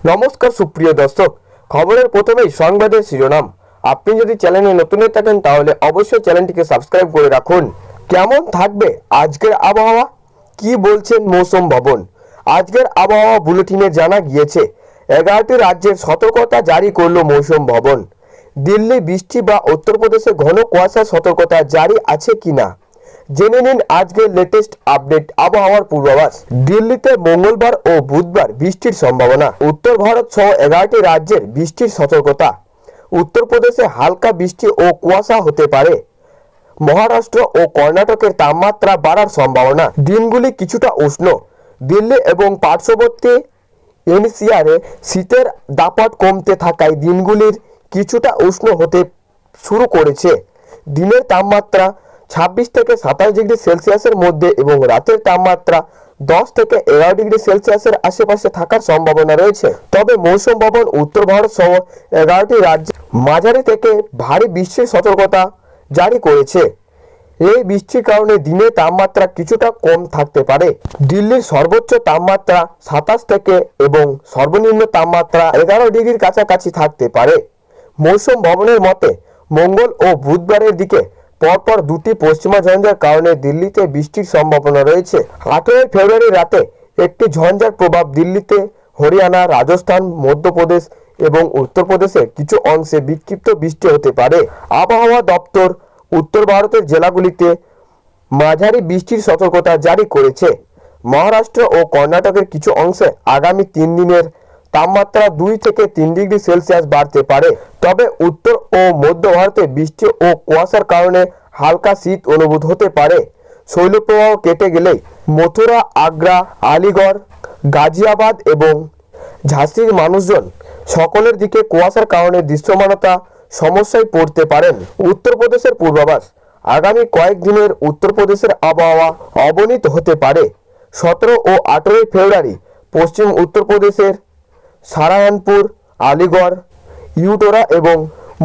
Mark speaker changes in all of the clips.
Speaker 1: নমস্কার সুপ্রিয় দর্শক, খবরের প্রথমেই সংবাদের শিরোনাম। আপনি যদি চ্যানেলে নতুন হয়ে থাকেন তাহলে অবশ্যই চ্যানেলটিকে সাবস্ক্রাইব করে রাখুন। কেমন থাকবে আজকের আবহাওয়া, কি বলছেন মৌসুম ভবন? আজকের আবহাওয়া বুলেটিনে জানা গিয়েছে 11টি রাজ্যের সতর্কতা জারি করল মৌসুম ভবন। দিল্লি বৃষ্টি বা উত্তরপ্রদেশে ঘন কুয়াশার সতর্কতা জারি আছে কিনা জেনে নিন আজকের লেটেস্ট আপডেট আবহাওয়ার পূর্বাভাস। দিল্লিতে মঙ্গলবার ও বুধবার বৃষ্টির সম্ভাবনা। উত্তর ভারত সহ 11টি রাজ্যের বৃষ্টির সতর্কতা। উত্তরপ্রদেশে হালকা বৃষ্টি ও কুয়াশা হতে পারে। মহারাষ্ট্র ও কর্ণাটকের তাপমাত্রা বাড়ার সম্ভাবনা। দিনগুলি কিছুটা উষ্ণ। দিল্লি এবং পার্শ্ববর্তী এনসিআরে শীতের দাপট কমতে থাকায় দিনগুলির কিছুটা উষ্ণ হতে শুরু করেছে। দিনের তাপমাত্রা 26 থেকে 27 ডিগ্রি সেলসিয়াসের মধ্যে এবং রাতের তাপমাত্রা 10 থেকে 11 ডিগ্রি সেলসিয়াসের আশেপাশে থাকার সম্ভাবনা রয়েছে। তবে মৌসুম ভবন উত্তর ভারত সহ 11টি রাজ্যে মাঝারি থেকে ভারী বৃষ্টির সতর্কতা জারি করেছে। এই বৃষ্টির কারণে দিনের তাপমাত্রা কিছুটা কম থাকতে পারে। দিল্লির সর্বোচ্চ তাপমাত্রা 27 থেকে এবং সর্বনিম্ন তাপমাত্রা 11 ডিগ্রির কাছাকাছি থাকতে পারে। মৌসুম ভবনের মতে মঙ্গল ও বুধবারের দিকে পরপর দুটি পশ্চিমা ঝঞ্ঝার কারণে দিল্লিতে বৃষ্টির সম্ভাবনা রয়েছে। 18 ফেব্রুয়ারি রাতে একটি ঝঞ্ঝার প্রভাব দিল্লিতে, হরিয়ানা, রাজস্থান, মধ্যপ্রদেশ এবং উত্তরপ্রদেশের কিছু অংশে বিক্ষিপ্ত বৃষ্টি হতে পারে। আবহাওয়া দপ্তর উত্তর ভারতের জেলাগুলিতে মাঝারি বৃষ্টির সতর্কতা জারি করেছে। মহারাষ্ট্র ও কর্ণাটকের কিছু অংশে আগামী 3 দিনের তাপমাত্রা 2 থেকে 3 ডিগ্রি সেলসিয়াস বাড়তে পারে। তবে উত্তর ও মধ্য ভারতে বৃষ্টি ও কুয়াশার কারণে হালকা শীত অনুভূত হতে পারে। শৈলপ্রবাহ কেটে গেলেই মথুরা, আগ্রা, আলিগড়, গাজিয়াবাদ এবং ঝাঁসির মানুষজন সকলের দিকে কুয়াশার কারণে দৃশ্যমানতা সমস্যায় পড়তে পারেন। উত্তরপ্রদেশের পূর্বাভাস। আগামী কয়েকদিনের উত্তরপ্রদেশের আবহাওয়া অবনীত হতে পারে। 17 ও 18 ফেব্রুয়ারি পশ্চিম উত্তরপ্রদেশের সারায়ানপুর, আলিগড়, ইউটোরা এবং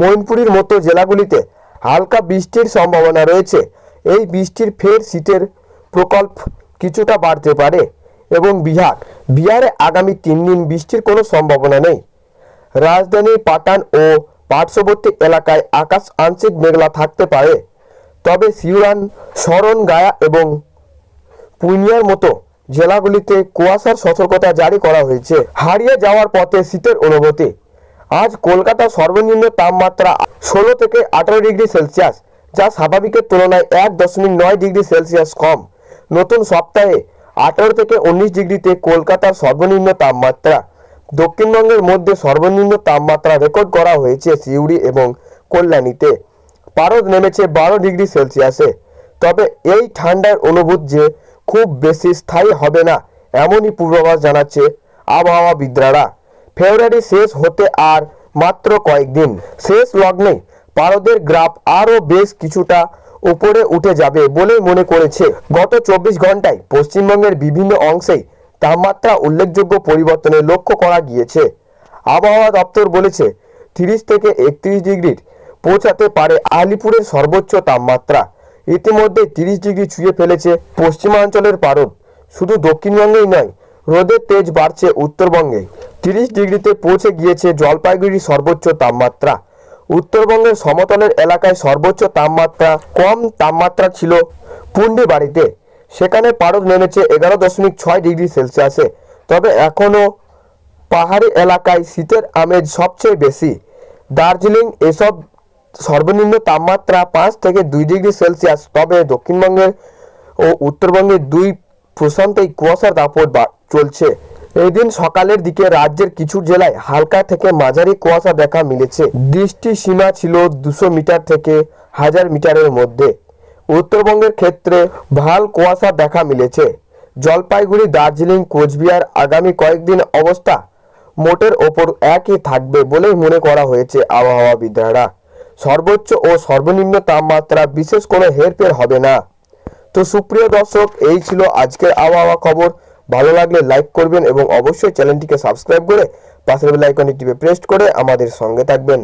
Speaker 1: মৈনপুরীর মতো জেলাগুলিতে হালকা বৃষ্টির সম্ভাবনা রয়েছে। এই বৃষ্টির ফের শীতের প্রকোপ কিছুটা বাড়তে পারে। এবং বিহারে আগামী 3 দিন বৃষ্টির কোনো সম্ভাবনা নেই। রাজধানী পাটান ও পার্শ্ববর্তী এলাকায় আকাশ আংশিক মেঘলা থাকতে পারে। তবে সিউরান, সরন, গায়া এবং পুর্নিয়ার মতো জেলাগুলিতে কুয়াশার সতর্কতা জারি করা হয়েছে। হারিয়ে যাওয়ার পথে শীতের অনুভূতি। আজ কলকাতা সর্বনিম্ন তাপমাত্রা 16 থেকে 18 ডিগ্রি সেলসিয়াস, যা স্বাভাবিকের তুলনায় 1.9 ডিগ্রি সেলসিয়াস কম। নতুন সপ্তাহে 18 থেকে 19 ডিগ্রিতে কলকাতার সর্বনিম্ন তাপমাত্রা। দক্ষিণবঙ্গের মধ্যে সর্বনিম্ন তাপমাত্রা রেকর্ড করা হয়েছে সিউড়ি এবং কল্যাণীতে। পারদ নেমেছে 12 ডিগ্রি সেলসিয়াসে। তবে এই ঠান্ডার অনুভূতি যে খুব বেশি স্থায়ী হবে না এমনই পূর্বাভাস জানাচ্ছে আবহাওয়াবিদরা। ফেব্রুয়ারি শেষ হতে আর মাত্র কয়েকদিন। শেষ লগ্নে পারদের গ্রাফ আরও বেশ কিছুটা উপরে উঠে যাবে বলে মনে করেছে। গত 24 ঘন্টায় পশ্চিমবঙ্গের বিভিন্ন অংশেই তাপমাত্রা উল্লেখযোগ্য পরিবর্তনে লক্ষ্য করা গিয়েছে। আবহাওয়া দপ্তর বলেছে 30 থেকে 31 ডিগ্রির পৌঁছাতে পারে আলিপুরের সর্বোচ্চ তাপমাত্রা। ইতিমধ্যে 30 ডিগ্রি ছুঁয়ে ফেলেছে পশ্চিমাঞ্চলের পারদ। শুধু দক্ষিণবঙ্গেই নয়, রোদের তেজ বাড়ছে উত্তরবঙ্গে। 30 ডিগ্রিতে পৌঁছে গিয়েছে জলপাইগুড়ির সর্বোচ্চ তাপমাত্রা। উত্তরবঙ্গের সমতলের এলাকায় সর্বোচ্চ তাপমাত্রা কম তাপমাত্রা ছিল পুন্ডিবাড়িতে। সেখানে পারদ নেমেছে 11.6 ডিগ্রি সেলসিয়াসে। তবে এখনও পাহাড়ি এলাকায় শীতের আমেজ সবচেয়ে বেশি। দার্জিলিং এসব সর্বনিম্ন তাপমাত্রা 5 থেকে 2 ডিগ্রি সেলসিয়াস। তবে দক্ষিণবঙ্গের ও উত্তরবঙ্গের দুই প্রশান্তেই কুয়াশার দাপট চলছে। এদিন সকালের দিকে রাজ্যের কিছু জেলায় হালকা থেকে মাঝারি কুয়াশা দেখা মিলেছে। দৃষ্টি সীমা ছিল 200 মিটার থেকে 1000 মিটারের মধ্যে। উত্তরবঙ্গের ক্ষেত্রে ভাল কুয়াশা দেখা মিলেছে। জলপাইগুড়ি, দার্জিলিং, কোচবিহার আগামী কয়েকদিন অবস্থা মোটের ওপর একই থাকবে বলেই মনে করা হয়েছে আবহাওয়াবিদরা। সর্বোচ্চ ও সর্বনিম্ন তাপমাত্রা বিশেষ কোনো হেরফের হবে না। তো সুপ্রিয় দর্শক, এই ছিল আজকের আবহাওয়া খবর। ভালো লাগলে লাইক করবেন এবং অবশ্যই চ্যানেলটিকে সাবস্ক্রাইব করে পাশের বেল আইকনটি টিপে প্রেস করে আমাদের সঙ্গে থাকবেন।